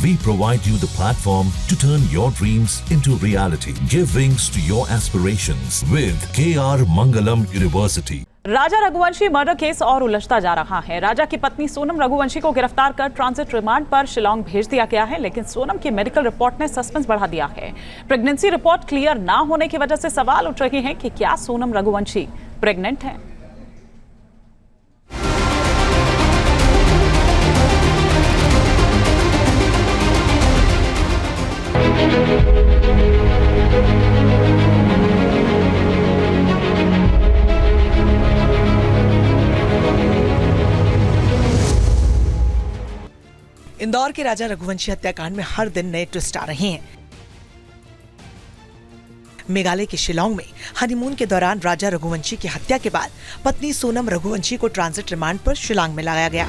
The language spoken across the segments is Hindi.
We provide you the platform to turn your dreams into reality. Give wings to your aspirations with KR Mangalam University. Raja Raghuvanshi murder case और उलझता जा रहा है। राजा की पत्नी सोनम रघुवंशी को गिरफ्तार कर ट्रांजिट रिमांड पर शिलांग भेज दिया गया है, लेकिन सोनम की मेडिकल रिपोर्ट ने सस्पेंस बढ़ा दिया है। प्रेगनेंसी रिपोर्ट क्लियर ना होने की वजह से सवाल उठ रहे हैं कि क्या सोनम रघुवंशी प्रेग्नेंट है। इंदौर के राजा रघुवंशी हत्याकांड में हर दिन नए ट्विस्ट आ रहे हैं। मेघालय के शिलांग में हनीमून के दौरान राजा रघुवंशी की हत्या के बाद पत्नी सोनम रघुवंशी को ट्रांजिट रिमांड पर शिलांग में लाया गया।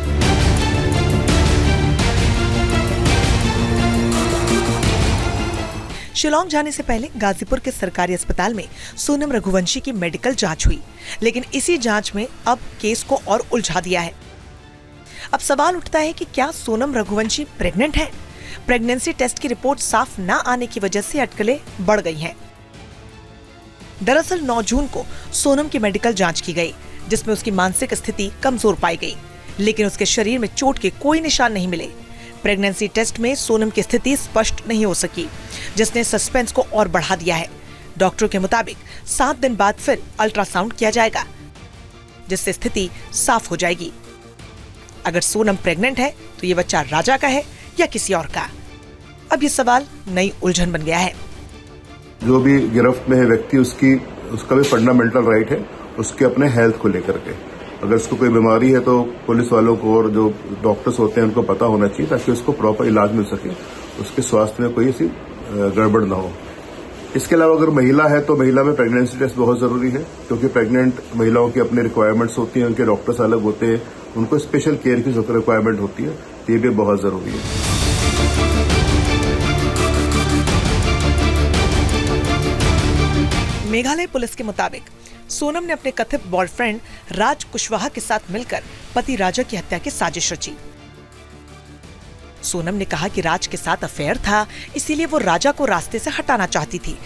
शिलांग जाने से पहले गाजीपुर के सरकारी अस्पताल में सोनम रघुवंशी की मेडिकल जांच हुई, लेकिन इसी जांच में अब केस को और उलझा दिया है। अब सवाल उठता है कि क्या सोनम रघुवंशी प्रेग्नेंट है? प्रेगनेंसी टेस्ट की रिपोर्ट साफ न आने की वजह से अटकलें बढ़ गई हैं। दरअसल 9 जून को सोनम की मेडिकल जांच की गई, जिसमें उसकी मानसिक स्थिति कमजोर पाई गई, लेकिन उसके शरीर में चोट के कोई निशान नहीं मिले। प्रेगनेंसी टेस्ट में सोनम की स्थिति स्पष्ट नहीं हो सकी, जिसने सस्पेंस को और बढ़ा दिया है। डॉक्टरों के मुताबिक 7 दिन बाद फिर अल्ट्रासाउंड किया जाएगा, जिससे स्थिति साफ हो जाएगी। अगर सोनम प्रेग्नेंट है तो ये बच्चा राजा का है या किसी और का? अब ये सवाल नई उलझन बन गया है। जो भी गिरफ्त में है व्यक्ति, उसका भी फंडामेंटल राइट है उसके अपने हेल्थ को लेकर के। अगर उसको कोई बीमारी है तो पुलिस वालों को और जो डॉक्टर्स होते हैं उनको पता होना चाहिए, ताकि उसको प्रॉपर इलाज मिल सके, उसके स्वास्थ्य में कोई ऐसी गड़बड़ ना हो। इसके अलावा अगर महिला है तो महिला में प्रेगनेंसी टेस्ट बहुत जरूरी है, क्योंकि प्रेग्नेंट महिलाओं की अपनी रिक्वायरमेंट्स होती हैं, उनके डॉक्टर्स अलग होते हैं, उनको स्पेशल केयर की रिक्वायरमेंट होती है, तो ये भी बहुत जरूरी है। मेघालय पुलिस के मुताबिक सोनम ने अपने कथित बॉयफ्रेंड राज कुशवाहा के साथ मिलकर पति राजा की हत्या की साजिश रची। सोनम ने कहा कि राज के साथ अफेयर था, इसीलिए वो राजा को रास्ते से हटाना चाहती थी।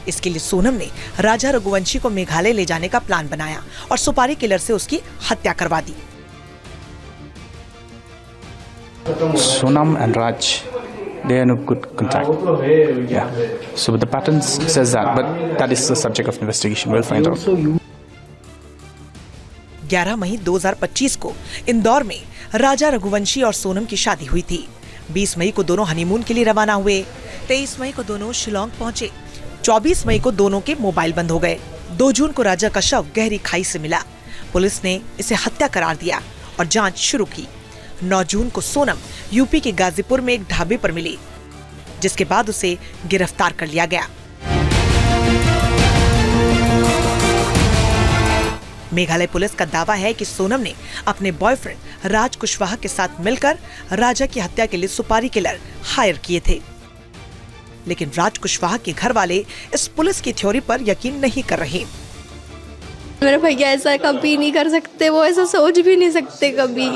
इसके लिए सोनम ने राजा रघुवंशी को मेघालय ले जाने का प्लान बनाया और सुपारी किलर से उसकी हत्या करवा दी। Sonam and Raj, they are in a good contact. Yeah. So the patterns says that, but that is the subject of investigation. We'll find out. 11 मई 2025 को इंदौर में राजा रघुवंशी और सोनम की शादी हुई थी। 20 मई को दोनों हनीमून के लिए रवाना हुए। 23 मई को दोनों शिलांग पहुंचे। 24 मई को दोनों के मोबाइल बंद हो गए। 2 जून को राजा का शव गहरी खाई से मिला। पुलिस ने इसे हत्या करार दिया और जांच शुरू की। 9 जून को सोनम यूपी के गाजीपुर में एक ढाबे पर मिली, जिसके बाद उसे गिरफ्तार कर लिया गया। मेघालय पुलिस का दावा है कि सोनम ने अपने बॉयफ्रेंड राज कुशवाहा के साथ मिलकर राजा की हत्या के लिए सुपारी किलर हायर किए थे, लेकिन राज कुशवाहा के घर वाले इस पुलिस की थ्योरी पर यकीन नहीं कर रहे। मेरे भैया ऐसा कभी नहीं कर सकते, वो ऐसा सोच भी नहीं सकते कभी।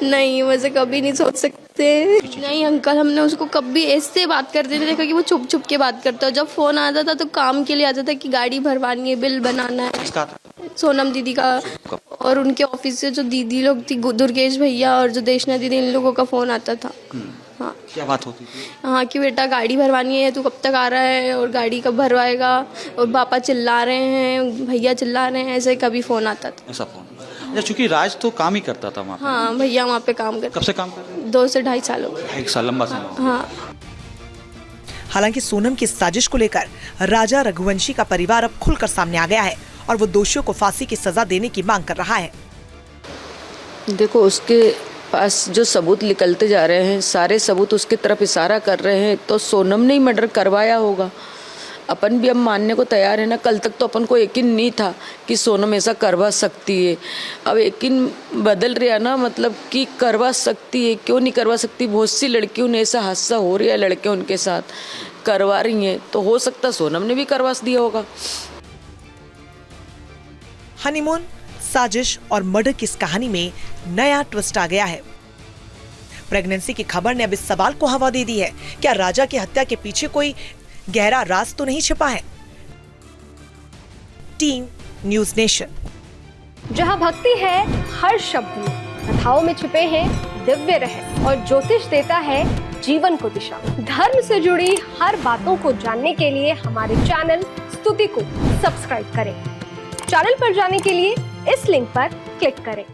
नहीं, वैसे कभी नहीं सोच सकते। नहीं अंकल, हमने उसको कभी ऐसे बात करते नहीं देखा कि वो छुप छुप के बात करता। जब फोन आता था तो काम के लिए आता था कि गाड़ी भरवानी है, बिल बनाना है। सोनम दीदी का और उनके ऑफिस से जो दीदी लोग थी, दुर्गेश भैया और जो देशना दीदी, इन लोगों का फोन आता था। हाँ, क्या बात होती थी? हाँ, कि बेटा गाड़ी भरवानी है, तू कब तक आ रहा है और गाड़ी कब भरवाएगा, और पापा चिल्ला रहे हैं, भैया चिल्ला रहे हैं, ऐसे कभी फोन आता था। ऐसा फोन? अच्छा, चूंकि राज तो काम ही करता था वहाँ पे। हाँ, भैया वहाँ पे काम करते। कब से काम कर रहे हैं? 2 से 2.5 साल हो गए। 1 साल, लंबा समय। हाँ। हालांकि सोनम की साजिश को लेकर राजा रघुवंशी का परिवार अब खुलकर सामने आ गया है और वो दोषियों को फांसी की सजा देने की मांग कर रहा है। देखो, उसके पास जो सबूत निकलते जा रहे हैं, सारे सबूत उसकी तरफ इशारा कर रहे हैं, तो सोनम ने ही मर्डर करवाया होगा। अपन भी अब मानने को तैयार है ना। कल तक तो अपन को यकीन नहीं था कि सोनम ऐसा करवा सकती है। अब यकीन बदल रहा ना, मतलब कि करवा सकती है, क्यों नहीं करवा सकती। बहुत सी लड़कियों ने ऐसा हादसा हो रहा है, लड़के उनके साथ करवा रही हैं, तो हो सकता सोनम ने भी करवा दिया होगा। हनीमून, साजिश और मर्डर की इस कहानी में नया ट्विस्ट आ गया है। प्रेगनेंसी की खबर ने अब इस सवाल को हवा दे दी है, क्या राजा की हत्या के पीछे कोई गहरा राज तो नहीं छिपा है? Team news nation. जहां भक्ति है हर शब्द में, कथाओं में छिपे हैं दिव्य रहस्य और ज्योतिष देता है जीवन को दिशा। धर्म से जुड़ी हर बातों को जानने के लिए हमारे चैनल स्तुति को सब्सक्राइब करें। चैनल पर जाने के लिए इस लिंक पर क्लिक करें।